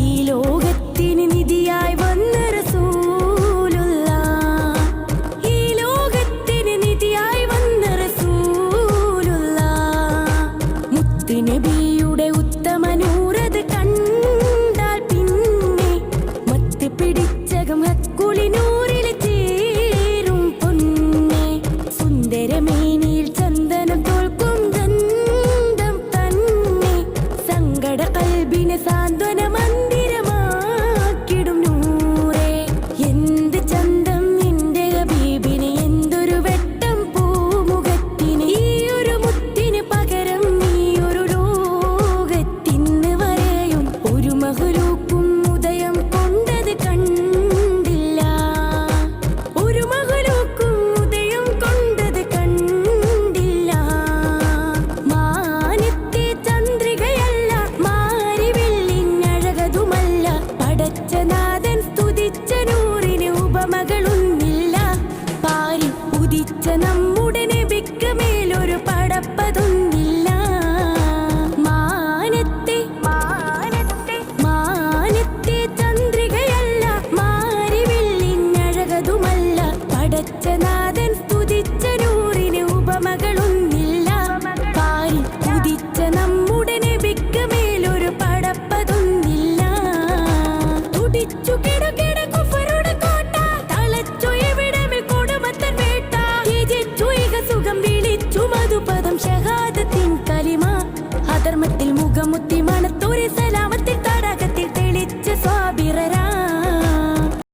ഈ ലോകത്തിന് നിധിയായി വന്ന റസൂലുള്ള, ഈ ലോകത്തിന് നിധിയായി വന്ന റസൂലുള്ള. മുത്ത് നബിയുടെ ഉത്തമ നൂറത് കണ്ടാൽ പിന്നെ മത്ത് പിടിച്ചകം ഹക്കുളി നൂറിൽ ചേരും പൊന്നെ. സുന്ദരമേനിയിൽ ചന്ദനം തോൽക്കും ഗന്ധം തന്നെ, സങ്കട കൽബിനെ സാന്ത്വന മന്ദിരമാക്കിടും നൂറേ. എന്ത് ചന്തം നിന്റെ ഹബീബിന്, എന്തൊരു വെട്ടം പൂമുഖത്തിന്. ഈ ഒരു മുത്തിന് പകരം ഈ ഒരു ലോകത്തിന് വരെയും ഒരു മഹ്ലൂക്ക്